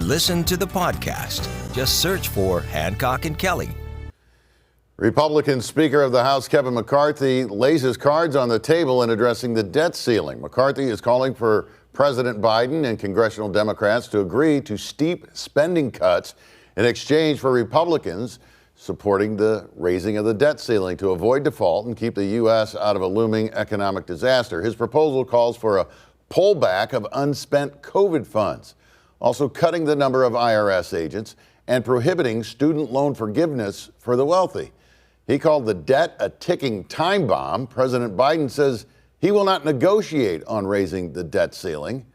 Listen to the podcast. Just search for Hancock and Kelley. Republican Speaker of the House Kevin McCarthy lays his cards on the table in addressing the debt ceiling. McCarthy is calling for President Biden and congressional Democrats to agree to steep spending cuts in exchange for Republicans supporting the raising of the debt ceiling to avoid default and keep the U.S. out of a looming economic disaster. His proposal calls for a pullback of unspent COVID funds, also cutting the number of IRS agents and prohibiting student loan forgiveness for the wealthy. He called the debt a ticking time bomb. President Biden says he will not negotiate on raising the debt ceiling.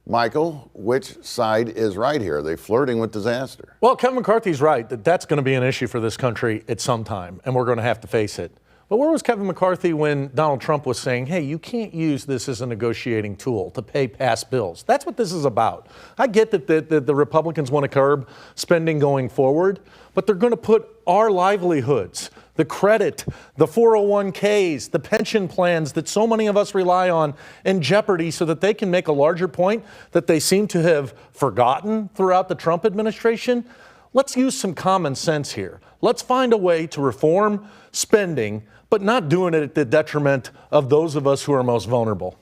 Michael, which side is right here? Are they flirting with disaster? Well, Kevin McCarthy's right that that's going to be an issue for this country at some time, and we're going to have to face it. But where was Kevin McCarthy when Donald Trump was saying, hey, you can't use this as a negotiating tool to pay past bills? That's what this is about. I get that the Republicans want to curb spending going forward, but they're going to put our livelihoods, the credit, the 401ks, the pension plans that so many of us rely on in jeopardy so that they can make a larger point that they seem to have forgotten throughout the Trump administration. Let's use some common sense here. Let's find a way to reform spending, but not doing it at the detriment of those of us who are most vulnerable.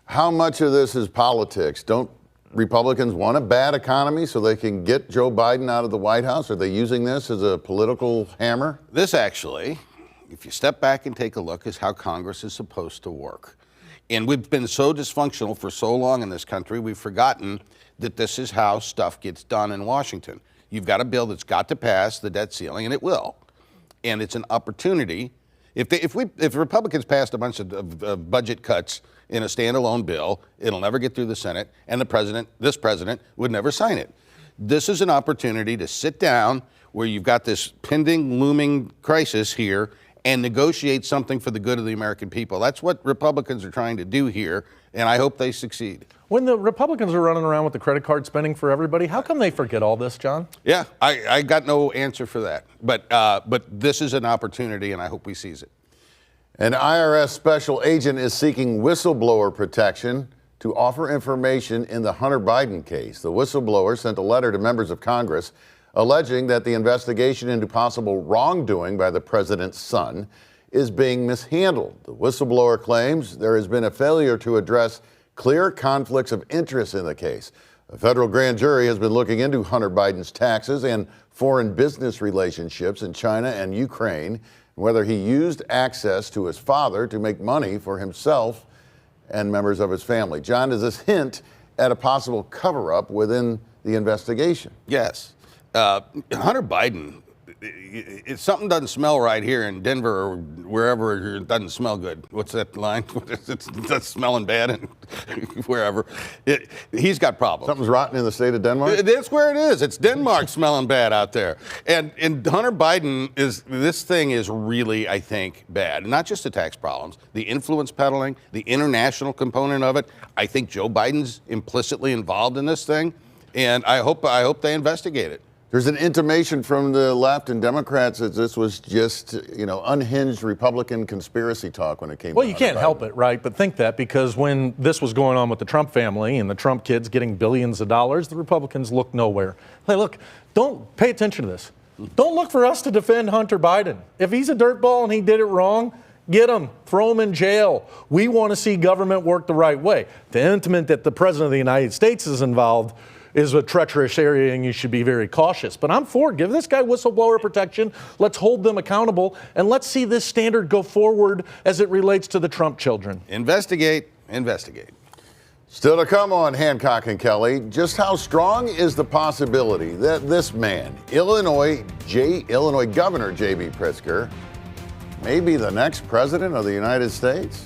How much of this is politics? Don't Republicans want a bad economy so they can get Joe Biden out of the White House? Are they using this as a political hammer? This actually, if you step back and take a look, is how Congress is supposed to work. And we've been so dysfunctional for so long in this country, we've forgotten that this is how stuff gets done in Washington. You've got a bill that's got to pass the debt ceiling, and it will. And it's an opportunity. If Republicans passed a bunch of budget cuts in a standalone bill, it'll never get through the Senate, and this president would never sign it. This is an opportunity to sit down where you've got this pending, looming crisis here and negotiate something for the good of the American people. That's what Republicans are trying to do here, and I hope they succeed. When the Republicans are running around with the credit card spending for everybody, how come they forget all this, John? Yeah, I got no answer for that. But this is an opportunity, and I hope we seize it. An IRS special agent is seeking whistleblower protection to offer information in the Hunter Biden case. The whistleblower sent a letter to members of Congress alleging that the investigation into possible wrongdoing by the president's son is being mishandled. The whistleblower claims there has been a failure to address clear conflicts of interest in the case. A federal grand jury has been looking into Hunter Biden's taxes and foreign business relationships in China and Ukraine, and whether he used access to his father to make money for himself and members of his family. John, does this hint at a possible cover-up within the investigation? Yes. Hunter Biden, if something doesn't smell right here in Denver or wherever, it doesn't smell good. What's that line? It's smelling bad and wherever. He's got problems. Something's rotten in the state of Denmark? That's where it is. It's Denmark smelling bad out there. And Hunter Biden this thing is really, I think, bad. Not just the tax problems, the influence peddling, the international component of it. I think Joe Biden's implicitly involved in this thing, and I hope they investigate it. There's an intimation from the left and Democrats that this was just, unhinged Republican conspiracy talk when it came. Well, you can't help it, right? But think that, because when this was going on with the Trump family and the Trump kids getting billions of dollars, the Republicans looked nowhere. Hey, look, don't pay attention to this. Don't look for us to defend Hunter Biden. If he's a dirtball and he did it wrong, get him, throw him in jail. We want to see government work the right way. The intimate that the president of the United States is involved is a treacherous area, and you should be very cautious. But I'm for it. Give this guy whistleblower protection. Let's hold them accountable, and let's see this standard go forward as it relates to the Trump children. Investigate. Still to come on Hancock and Kelley, just how strong is the possibility that this man, Illinois Governor J.B. Pritzker, may be the next president of the United States?